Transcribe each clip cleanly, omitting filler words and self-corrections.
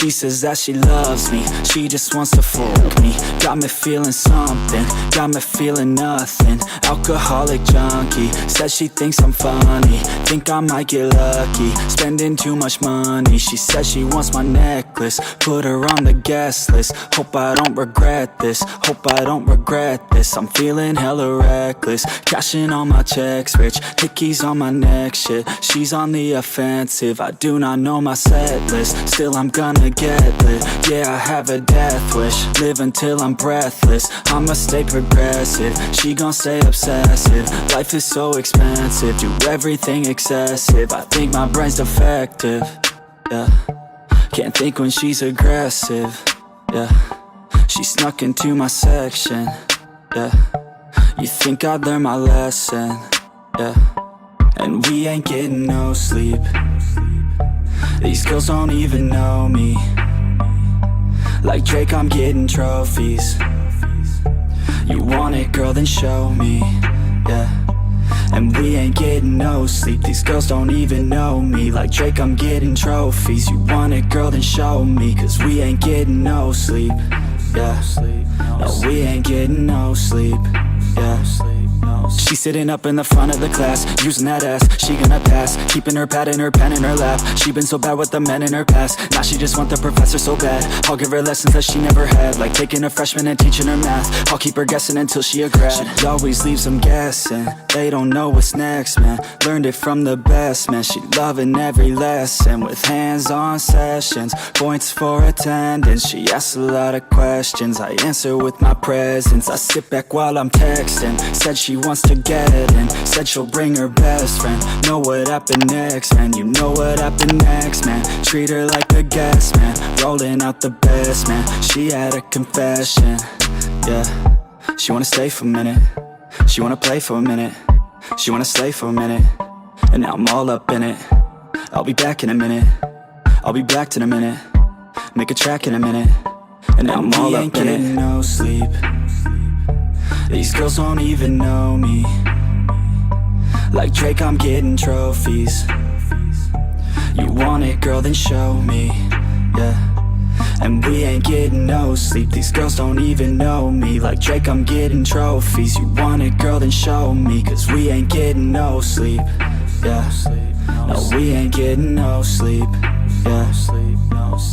She says that she loves me, she just wants to fuck me. Got me feeling something, got me feeling nothing. Alcoholic junkie, says she thinks I'm funny. Think I might get lucky, spending too much money. She says she wants my necklace, put her on the guest list. Hope I don't regret this, hope I don't regret this. I'm feeling hella reckless, cashing all my checks rich. Hickeys on my neck, shit, she's on the offensive. I do not know my set list, still I'm gonna get lit. Yeah, I have a death wish, live until I'm breathless. I'ma stay progressive, she gon' stay obsessive. Life is so expensive, do everything excessive. I think my brain's defective, yeah. Can't think when she's aggressive, yeah. She snuck into my section, yeah. You think I'd learn my lesson, yeah. And we ain't getting no sleep. These girls don't even know me. Like Drake, I'm getting trophies. You want it, girl, then show me, yeah. And we ain't getting no sleep. These girls don't even know me. Like Drake, I'm getting trophies. You want it, girl, then show me. Cause we ain't getting no sleep, yeah. No, we ain't getting no sleep, yeah. She's sitting up in the front of the class, using that ass, she gonna pass. Keeping her pad and her pen in her lap. She been so bad with the men in her past. Now she just want the professor so bad. I'll give her lessons that she never had, like taking a freshman and teaching her math. I'll keep her guessing until she a grad. She always leaves them guessing, they don't know what's next, man. Learned it from the best, man. She loving every lesson, with hands-on sessions, points for attendance. She asks a lot of questions, I answer with my presence. I sit back while I'm texting, said she wants to get in, said she'll bring her best friend. Know what happened next, man, you know what happened next, man. Treat her like a guest, man, rolling out the best, man. She had a confession, yeah. She wanna stay for a minute, she wanna play for a minute, she wanna slay for a minute, and now I'm all up in it. I'll be back in a minute, I'll be back in a minute, make a track in a minute, and now I'm all up in it. No sleep, these girls don't even know me. Like Drake, I'm getting trophies. You want it, girl, then show me, yeah. And we ain't getting no sleep. These girls don't even know me. Like Drake, I'm getting trophies. You want it, girl, then show me. Cause we ain't getting no sleep, yeah. No, we ain't getting no sleep, yeah.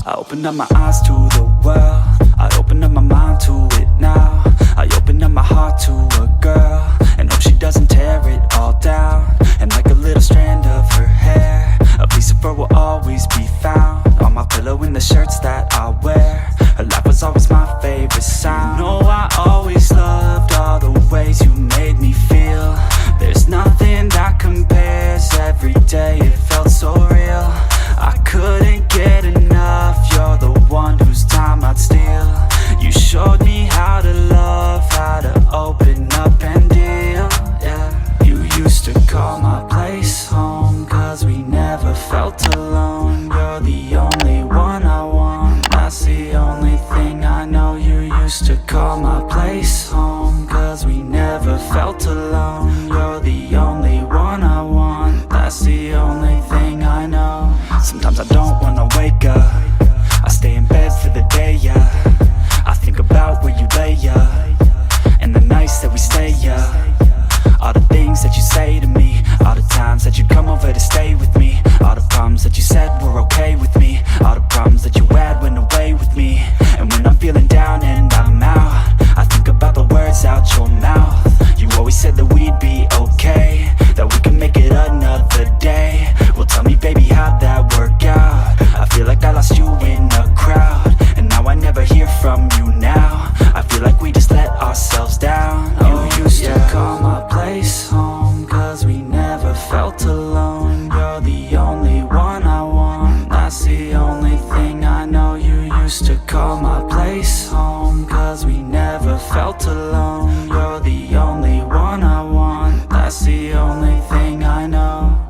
I opened up my eyes to the world, I opened up my mind to it now. I opened up my heart to a girl, and hope she doesn't tear it all down. And like a little strand of her hair, a piece of her will always be found on my pillow in the shirts that I wear. Her laugh was always my favorite sound. You know I always loved all the ways you made me feel. There's nothing that compares, every day it felt so real. I couldn't get enough, you're the one whose time I'd steal. You showed me how to love, how to open up and deal, yeah. You used to call my place home, cause we never felt alone. You're the only one I want, that's the only thing I know. You used to call my place home, cause we never felt alone. You're the only one I want, that's the only thing I know. Sometimes I don't wanna wake up, I stay in bed for the day, yeah. I think about where you lay, yeah, and the nights that we stay, yeah. All the things that you say to me, all the times that you come over to stay with me, all the problems that you said were okay with me, all the problems that you had went away with me. And when I'm feeling down and I'm out, I think about the words out your mouth. You always said that we'd be okay, that we can make it another day. Well, tell me, baby, how'd that work out? I feel like I lost you in a crowd, and now I never hear from you now. I feel like we just let ourselves down. You used to call my place home, cause we never felt alone. You're the only one I want, that's the only thing I know. You used to call my place home, cause we never felt alone. You're the only one I want, that's the only thing I know.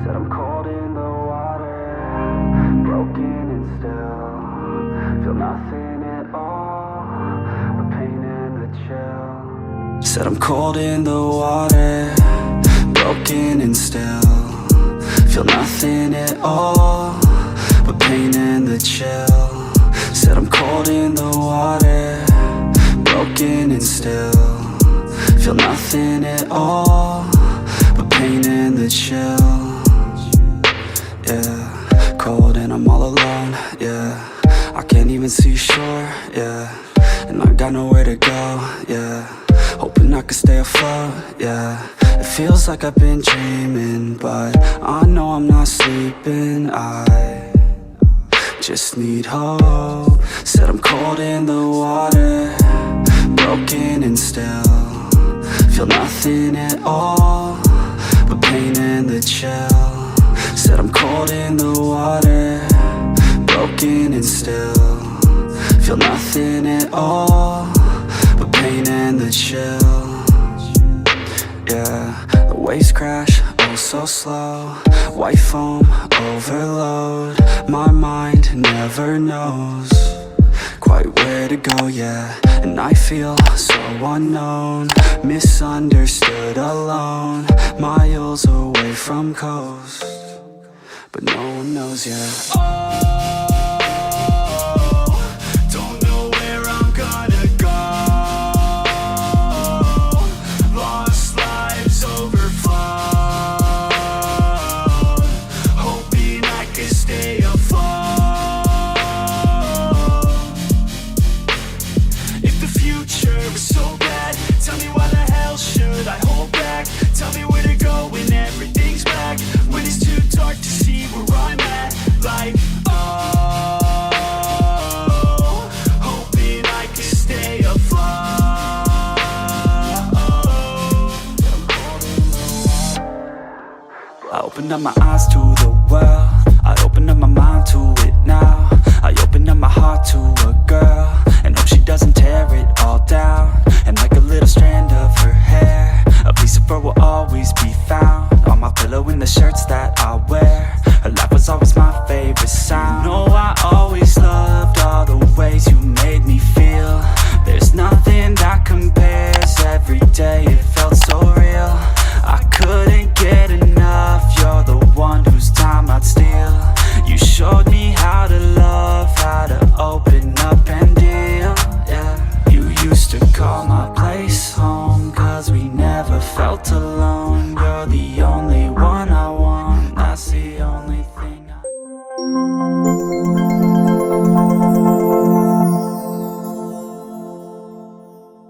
Said I'm cold in the water, broken and still, feel nothing at all, the pain and the chill. Said I'm cold in the water, broken and still feel nothing at all but pain and the chill. Said I'm cold in the water, broken and still feel nothing at all but pain and the chill. Yeah, cold and I'm all alone. Yeah, I can't even see shore. Yeah, and I got nowhere to go. Yeah, hoping I can stay afloat. Yeah, it feels like I've been dreaming, but I know I'm not sleeping. I just need hope. Said I'm cold in the water, broken and still feel nothing at all but pain and the chill. Said I'm cold in the water, broken and still feel nothing at all but pain and the chill. Yeah, the waves crash, oh so slow. White foam, overload. My mind never knows quite where to go, yeah. And I feel so unknown, misunderstood, alone, miles away from coast, but no one knows, yeah. Don't know where I'm gonna go. Lost lives overflowed, hoping I can stay afloat. If the future is so bad, tell me why the hell should I hold back? Tell me where to go when everything's black, when it's too dark to see where I'm at. Like, oh, hoping I can stay afloat. I opened up my eyes to the world, I opened up my mind to it now. I opened up my heart to a girl, and hope she doesn't tear it all down. And like a little strand of her hair, a piece of her will always be found on my pillow in the shirts that I wear.